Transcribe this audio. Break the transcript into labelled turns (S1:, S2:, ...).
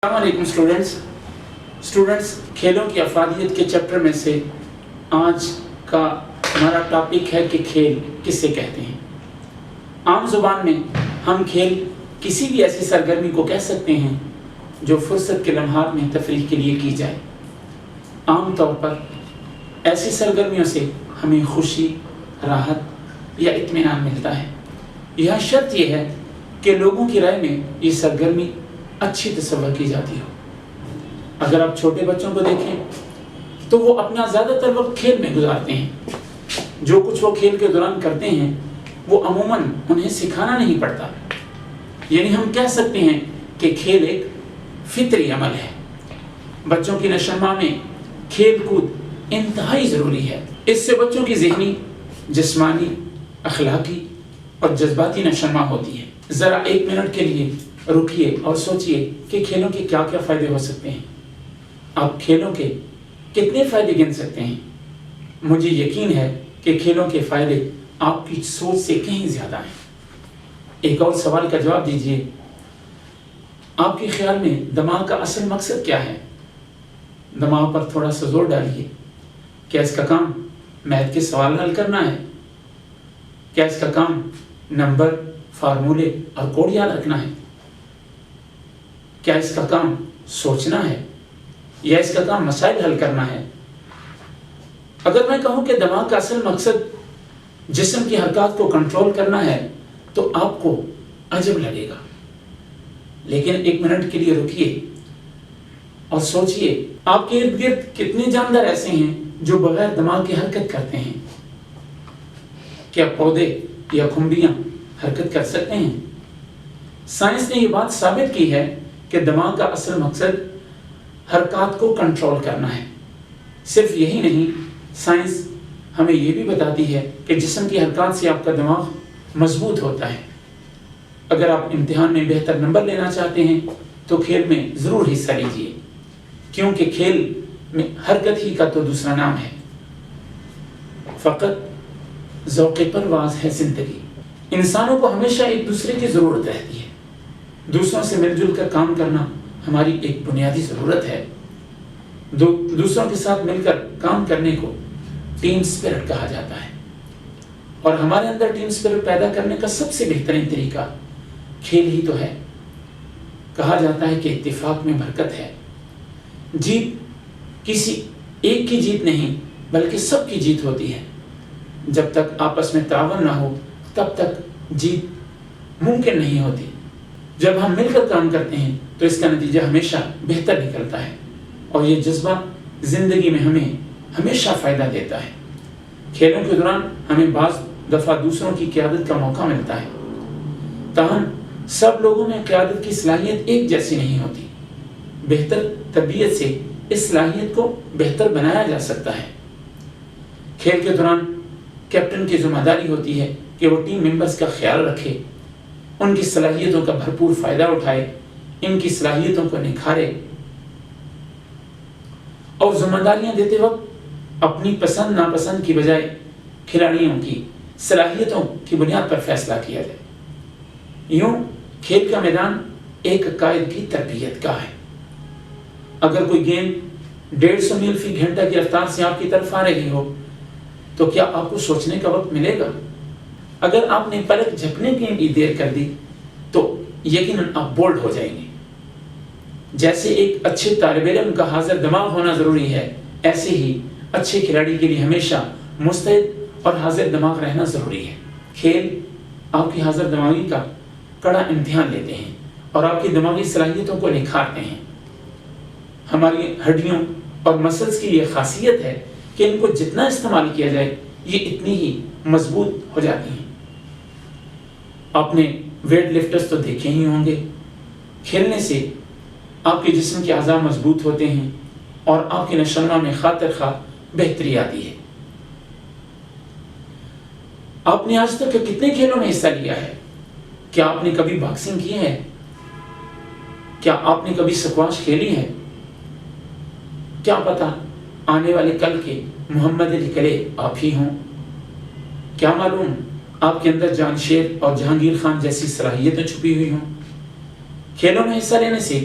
S1: السلام علیکم اسٹوڈنٹس کھیلوں کی افادیت کے چیپٹر میں سے آج کا ہمارا ٹاپک ہے کہ کھیل کسے کہتے ہیں۔ عام زبان میں ہم کھیل کسی بھی ایسی سرگرمی کو کہہ سکتے ہیں جو فرصت کے لمحات میں تفریح کے لیے کی جائے۔ عام طور پر ایسی سرگرمیوں سے ہمیں خوشی، راحت یا اطمینان ملتا ہے۔ یہاں شرط یہ ہے کہ لوگوں کی رائے میں یہ سرگرمی اچھی تصور کی جاتی ہو۔ اگر آپ چھوٹے بچوں کو دیکھیں تو وہ اپنا زیادہ تر وقت کھیل میں گزارتے ہیں۔ جو کچھ وہ کھیل کے دوران کرتے ہیں وہ عموماً انہیں سکھانا نہیں پڑتا، یعنی ہم کہہ سکتے ہیں کہ کھیل ایک فطری عمل ہے۔ بچوں کی نشوونما میں کھیل کود انتہائی ضروری ہے۔ اس سے بچوں کی ذہنی، جسمانی، اخلاقی اور جذباتی نشوونما ہوتی ہے۔ ذرا 1 منٹ کے لیے رکیے اور سوچئے کہ کھیلوں کے کیا کیا فائدے ہو سکتے ہیں۔ آپ کھیلوں کے کتنے فائدے گن سکتے ہیں؟ مجھے یقین ہے کہ کھیلوں کے فائدے آپ کی سوچ سے کہیں زیادہ ہیں۔ ایک اور سوال کا جواب دیجئے، آپ کے خیال میں دماغ کا اصل مقصد کیا ہے؟ دماغ پر تھوڑا سا زور ڈالیے۔ کیا اس کا کام میتھ کے سوال حل کرنا ہے؟ کیا اس کا کام نمبر، فارمولے اور کوڈ یاد رکھنا ہے؟ کیا اس کا کام سوچنا ہے یا اس کا کام مسائل حل کرنا ہے؟ اگر میں کہوں کہ دماغ کا اصل مقصد جسم کی حرکات کو کنٹرول کرنا ہے تو آپ کو عجب لگے گا، لیکن 1 منٹ کے لیے رکیے اور سوچئے آپ کے ارد گرد کتنے جاندار ایسے ہیں جو بغیر دماغ کی حرکت کرتے ہیں؟ کیا پودے یا کھمبیاں حرکت کر سکتے ہیں؟ سائنس نے یہ بات ثابت کی ہے کہ دماغ کا اصل مقصد حرکات کو کنٹرول کرنا ہے۔ صرف یہی نہیں، سائنس ہمیں یہ بھی بتاتی ہے کہ جسم کی حرکات سے آپ کا دماغ مضبوط ہوتا ہے۔ اگر آپ امتحان میں بہتر نمبر لینا چاہتے ہیں تو کھیل میں ضرور حصہ لیجیے، کیونکہ کھیل میں حرکت ہی کا تو دوسرا نام ہے۔ فقط ذوق پرواز ہے زندگی۔ انسانوں کو ہمیشہ ایک دوسرے کی ضرورت رہتی ہے۔ دوسروں سے مل جل کر کام کرنا ہماری ایک بنیادی ضرورت ہے۔ دوسروں کے ساتھ مل کر کام کرنے کو ٹیم اسپرٹ کہا جاتا ہے، اور ہمارے اندر ٹیم اسپرٹ پیدا کرنے کا سب سے بہترین طریقہ کھیل ہی تو ہے۔ کہا جاتا ہے کہ اتفاق میں برکت ہے۔ جیت کسی ایک کی جیت نہیں بلکہ سب کی جیت ہوتی ہے۔ جب تک آپس میں تعاون نہ ہو تب تک جیت ممکن نہیں ہوتی۔ جب ہم مل کر کام کرتے ہیں تو اس کا نتیجہ ہمیشہ بہتر نکلتا ہے، اور یہ جذبہ زندگی میں ہمیں ہمیشہ فائدہ دیتا ہے۔ کھیلوں کے دوران ہمیں بعض دفعہ دوسروں کی قیادت کا موقع ملتا ہے، تاہم سب لوگوں میں قیادت کی صلاحیت ایک جیسی نہیں ہوتی۔ بہتر تربیت سے اس صلاحیت کو بہتر بنایا جا سکتا ہے۔ کھیل کے دوران کیپٹن کی ذمہ داری ہوتی ہے کہ وہ ٹیم ممبرز کا خیال رکھے، ان کی صلاحیتوں کا بھرپور فائدہ اٹھائے، ان کی صلاحیتوں کو نکھارے، اور ذمہ داریاں دیتے وقت اپنی پسند ناپسند کی بجائے کھلاڑیوں کی صلاحیتوں کی بنیاد پر فیصلہ کیا جائے۔ یوں کھیل کا میدان ایک قائد کی تربیت کا ہے۔ اگر کوئی گیند 150 میل فی گھنٹہ کی رفتار سے آپ کی طرف آ رہی ہو تو کیا آپ کو سوچنے کا وقت ملے گا؟ اگر آپ نے پلک جھپنے کی بھی دیر کر دی تو یقیناً آپ بولڈ ہو جائیں گے۔ جیسے ایک اچھے طالب علم کا حاضر دماغ ہونا ضروری ہے، ایسے ہی اچھے کھلاڑی کے لیے ہمیشہ مستعد اور حاضر دماغ رہنا ضروری ہے۔ کھیل آپ کی حاضر دماغی کا کڑا امتحان لیتے ہیں اور آپ کی دماغی صلاحیتوں کو نکھارتے ہیں۔ ہماری ہڈیوں اور مسلز کی یہ خاصیت ہے کہ ان کو جتنا استعمال کیا جائے یہ اتنی ہی مضبوط ہو جاتی ہیں۔ آپ نے ویٹ لفٹرز تو دیکھے ہی ہوں گے۔ کھیلنے سے آپ کے جسم کے اعضاء مضبوط ہوتے ہیں اور آپ کی نشوونما میں خاطر خواہ بہتری آتی ہے۔ آپ نے آج تک کتنے کھیلوں میں حصہ لیا ہے؟ کیا آپ نے کبھی باکسنگ کی ہے؟ کیا آپ نے کبھی سکواش کھیلی ہے؟ کیا پتہ آنے والے کل کے محمد علی کلے آپ ہی ہوں؟ کیا معلوم آپ کے اندر جان شیر اور جہانگیر خان جیسی صلاحیتیں چھپی ہوئی ہوں؟ کھیلوں میں حصہ لینے سے